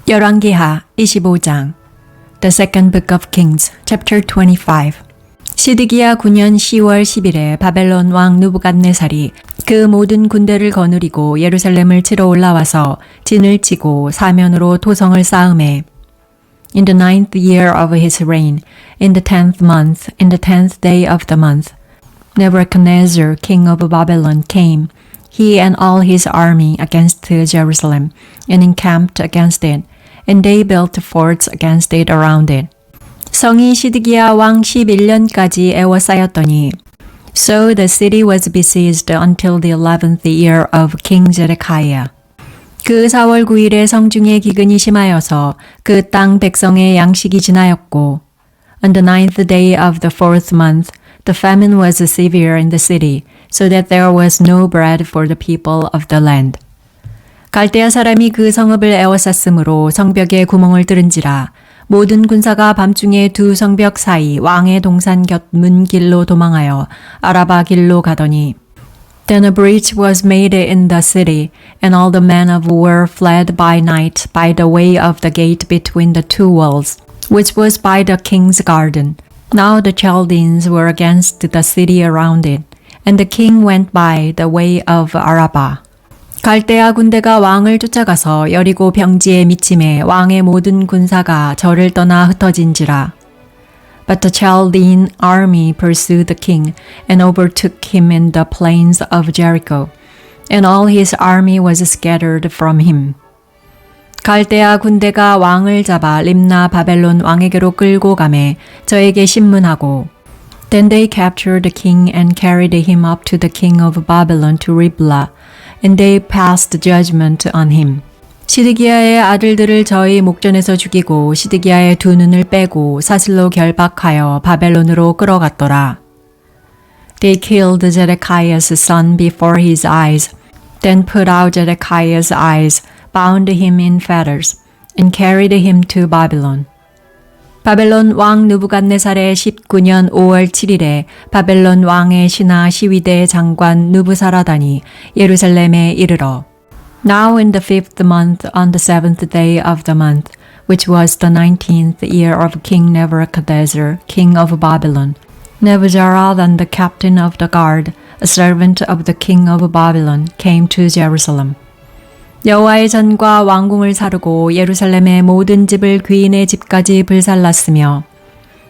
열왕기하 25장 The Second Book of Kings, Chapter 25 시드기야 9년 10월 10일에 바벨론 왕 느부갓네살이 그 모든 군대를 거느리고 예루살렘을 치러 올라와서 진을 치고 사면으로 토성을 쌓음에 In the 9th year of his reign, in the 10th month, in the 10th day of the month, Nebuchadnezzar, king of Babylon, came, he and all his army against Jerusalem, and encamped against it, and they built forts against it around it. 성이 시드기야 왕 11년까지 에워싸였더니 So the city was besieged until the 11th year of King Zedekiah. 그 4월 9일에 성중에 기근이 심하여서 그 땅 백성의 양식이 지나였고 On the 9th day of the 4th month, the famine was severe in the city, so that there was no bread for the people of the land. 갈대아 사람이 그 성읍을 에워쌌으므로 성벽에 구멍을 뚫은지라 모든 군사가 밤중에 두 성벽 사이 왕의 동산 곁 문 길로 도망하여 아라바 길로 가더니 Then a breach was made in the city, and all the men of war fled by night by the way of the gate between the two walls, which was by the king's garden. Now the Chaldeans were against the city around it, and the king went by the way of Araba. 갈대아 군대가 왕을 쫓아가서 여리고 병지에 미침해 왕의 모든 군사가 저를 떠나 흩어진지라. But the Chaldean army pursued the king and overtook him in the plains of Jericho, and all his army was scattered from him. 갈대아 군대가 왕을 잡아 림나 바벨론 왕에게로 끌고 가매 저에게 신문하고 Then they captured the king and carried him up to the king of Babylon to Riblah, and they passed judgment on him. 시드기야의 아들들을 저희 목전에서 죽이고 시드기야의 두 눈을 빼고 사슬로 결박하여 바벨론으로 끌어갔더라. They killed Zedekiah's son before his eyes, then put out Zedekiah's eyes, bound him in fetters, and carried him to Babylon. 바벨론 왕 느부갓네살의 19년 5월 7일에 바벨론 왕의 신하 시위대 장관 느부사라단이 예루살렘에 이르러 Now in the 5th month on the 7th day of the month, which was the 19th year of King Nebuchadnezzar, king of Babylon, Nebuzaradan the captain of the guard, a servant of the king of Babylon, came to Jerusalem. 여호와의 전과 왕궁을 사르고 예루살렘의 모든 집을 귀인의 집까지 불살랐으며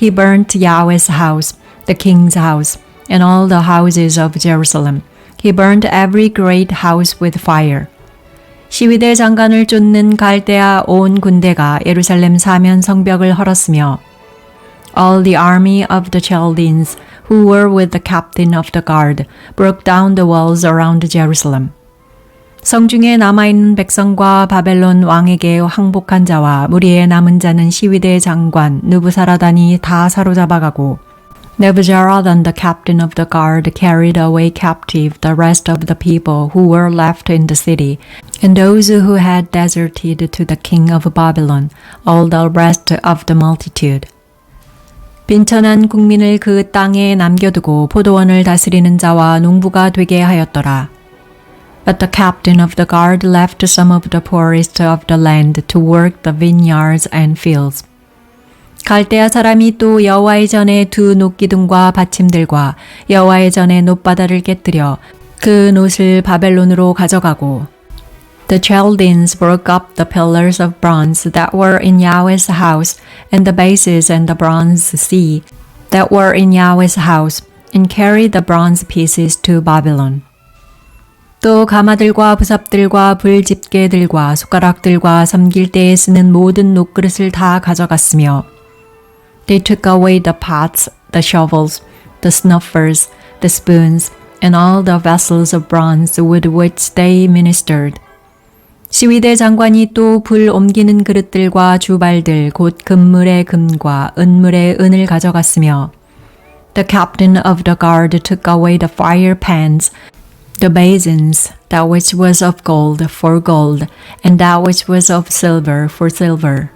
He burnt Yahweh's house, the king's house, and all the houses of Jerusalem. He burnt every great house with fire. 시위대 장관을 쫓는 갈대아 온 군대가 예루살렘 사면 성벽을 헐었으며 All the army of the Chaldeans who were with the captain of the guard broke down the walls around Jerusalem. 성중에 남아있는 백성과 바벨론 왕에게 항복한 자와 무리에 남은 자는 시위대 장관 느부사라단이 다 사로잡아가고 Nebuzaradan the captain of the guard carried away captive the rest of the people who were left in the city, and those who had deserted to the king of Babylon, all the rest of the multitude. 빈천한 국민을 그 땅에 남겨두고 포도원을 다스리는 자와 농부가 되게 하였더라. But the captain of the guard left some of the poorest of the land to work the vineyards and fields. 갈대아 사람이 또 여호와의 전에 두 놋기둥과 받침들과 여호와의 전에 놋바다를 깨뜨려 그 놋을 바벨론으로 가져가고 The Chaldeans broke up the pillars of bronze that were in Yahweh's house and the bases and the bronze sea that were in Yahweh's house and carried the bronze pieces to Babylon. 또 가마들과 부삽들과 불집게들과 숟가락들과 섬길 때에 쓰는 모든 놋그릇을 다 가져갔으며 They took away the pots, the shovels, the snuffers, the spoons, and all the vessels of bronze with which they ministered. 시위대 장관이 또 불 옮기는 그릇들과 주발들 곧 금물의 금과 은물의 은을 가져갔으며 The captain of the guard took away the fire pans, the basins, that which was of gold for gold, and that which was of silver for silver.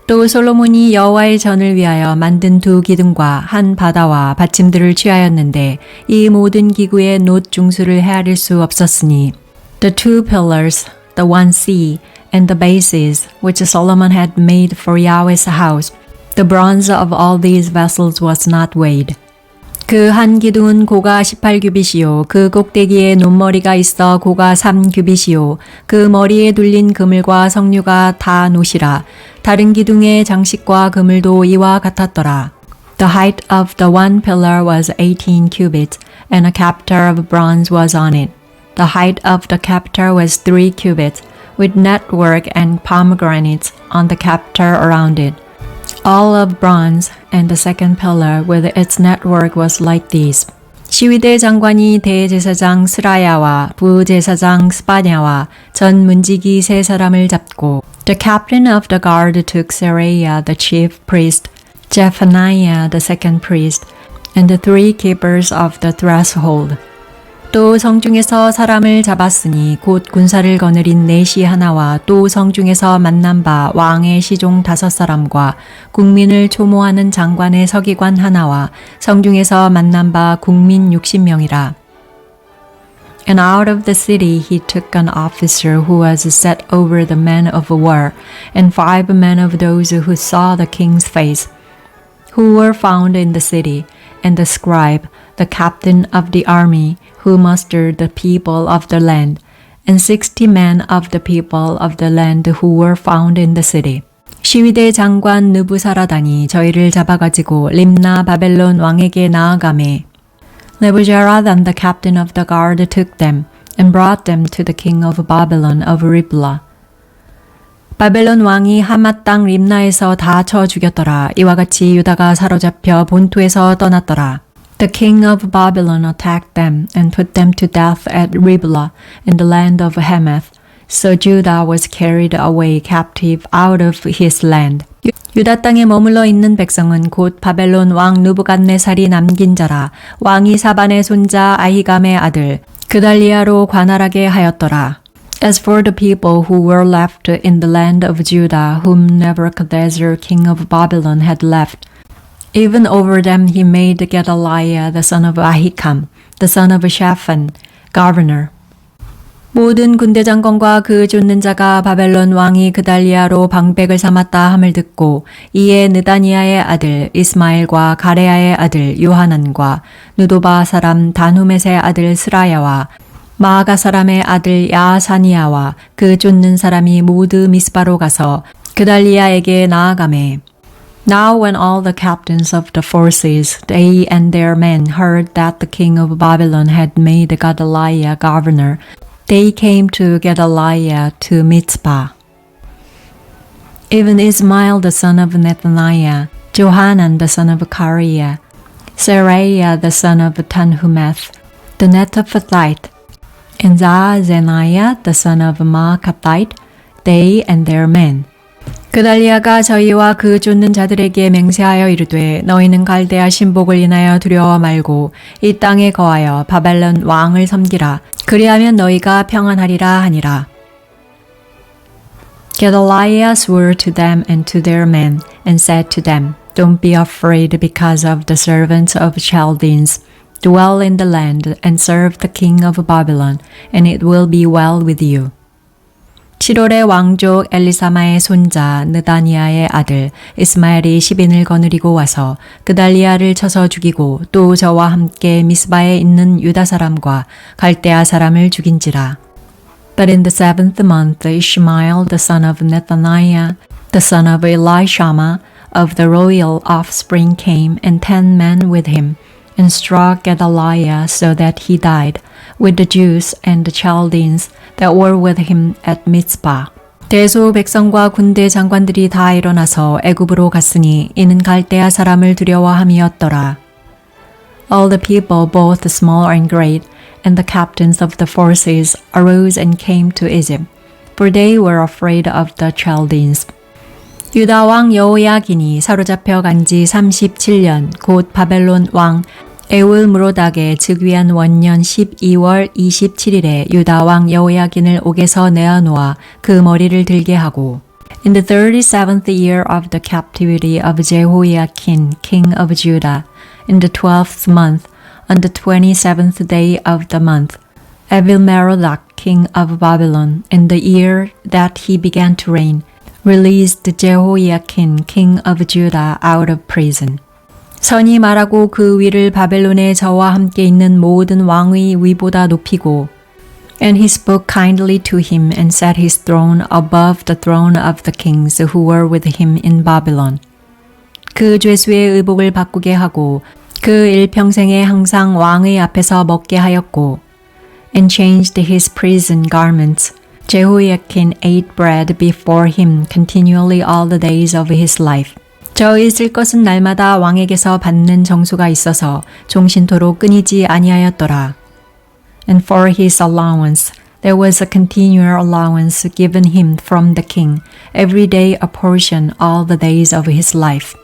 또 솔로몬이 여호와의 전을 위하여 만든 두 기둥과 한 바다와 받침들을 취하였는데 이 모든 기구의 놋 중수를 헤아릴 수 없었으니 The two pillars, the one sea, and the bases which Solomon had made for Yahweh's house. The bronze of all these vessels was not weighed. 그 한 기둥은 고가 18규빗이요 그 꼭대기에 논머리가 있어 고가 3규빗이요 그 머리에 둘린 그물과 석류가 다 노시라. 다른 기둥의 장식과 그물도 이와 같았더라. The height of the one pillar was 18 cubits, and a capter of bronze was on it. The height of the capter was 3 cubits, with network and pomegranates on the capter around it. All of bronze, and the second pillar with its network was like these. 시위대 장관이 대제사장 스라야와 부제사장 스바냐와 전 문지기 세 사람을 잡고 The captain of the guard took Seraiah the chief priest, Zephaniah the second priest, and the 3 keepers of the threshold. 또 성중에서 사람을 잡았으니 곧 군사를 거느린 넷이 하나와 또 성중에서 만난 바 왕의 시종 5사람과 국민을 초모하는 장관의 서기관 하나와 성중에서 만난 바 국민 60명이라. And out of the city he took an officer who was set over the men of war, and 5 men of those who saw the king's face, who were found in the city, and the scribe, the captain of the army, who mustered the people of the land, and 60 men of the people of the land who were found in the city. 시위대 장관 느부사라단이 저희를 잡아가지고 림나 바벨론 왕에게 나아가매. Nebuzaradan the captain of the guard took them, and brought them to the king of Babylon of Riblah. 바벨론 왕이 하맛 땅 림나에서 다 쳐 죽였더라. 이와 같이 유다가 사로잡혀 본토에서 떠났더라. The king of Babylon attacked them and put them to death at Riblah in the land of Hamath. So Judah was carried away captive out of his land. 유다 땅에 머물러 있는 백성은 곧 바벨론 왕 느부갓네살이 남긴 자라. 왕이 사반의 손자 아히감의 아들 그달리아로 관할하게 하였더라. As for the people who were left in the land of Judah, whom Nebuchadnezzar king of Babylon had left, even over them he made Gedaliah the son of Ahikam, the son of Shaphan, governor. 모든 군대 장관과 그 쫓는 자가 바벨론 왕이 그달리아로 방백을 삼았다 함을 듣고 이에 느다니아의 아들 이스마엘과 가레아의 아들 요하난과 누도바 사람 다누멧의 아들 스라야와 마아가 사람의 아들 야사니아와 그 쫓는 사람이 모두 미스바로 가서 그달리아에게 나아가매. Now when all the captains of the forces, they and their men, heard that the king of Babylon had made Gedaliah governor, they came to Gedaliah to Mitzpah. Even Ismael the son of Nethaniah, Johanan the son of Kareah, Seraiah the son of Tanhumeth, the Netophathite, and Zaazaniah the son of Maacathite, they and their men. 그달리아가 저희와 그 쫓는 자들에게 맹세하여 이르되 너희는 갈대아 신복을 인하여 두려워 말고 이 땅에 거하여 바벨론 왕을 섬기라. 그리하면 너희가 평안하리라 하니라. Gedaliah swore to them and to their men and said to them, Don't be afraid because of the servants of Chaldeans. Dwell in the land and serve the king of Babylon, and it will be well with you. 7월에 왕족 엘리사마의 손자 느다니아의 아들 이스마엘이 시빈을 거느리고 와서 그달리아를 쳐서 죽이고 또 저와 함께 미스바에 있는 유다 사람과 갈대아 사람을 죽인지라. But in the 7th month Ishmael the son of Nethaniah, the son of Elishama, of the royal offspring came, and 10 men with him, and struck Gedaliah so that he died, with the Jews and the Chaldeans that were with him at Mitzpah. 대소 백성과 군대 장관들이 다 일어나서 애굽으로 갔으니 이는 갈대아 사람을 두려워함이었더라. All the people, both small and great, and the captains of the forces arose and came to Egypt, for they were afraid of the Chaldeans. 유다 왕 여호야긴이 사로잡혀 간 지 37년, 곧 바벨론 왕 에울므로닥의 즉위한 원년 12월 27일에 유다 왕 여호야긴을 옥에서 내어놓아 그 머리를 들게 하고 In the 37th year of the captivity of Jehoiakim, king of Judah, in the 12th month, on the 27th day of the month, Evil-Merodach, king of Babylon, in the year that he began to reign, released Jehoiakim, king of Judah, out of prison. 선이 말하고 그 위를 바벨론의 저와 함께 있는 모든 왕의 위보다 높이고 And he spoke kindly to him and set his throne above the throne of the kings who were with him in Babylon. 그 죄수의 의복을 바꾸게 하고 그 일평생에 항상 왕의 앞에서 먹게 하였고 And changed his prison garments. Jehoiakim ate bread before him continually all the days of his life. 저의 쓸 것은 날마다 왕에게서 받는 정수가 있어서 종신토록 끊이지 아니하였더라. And for his allowance, there was a continual allowance given him from the king, every day a portion all the days of his life.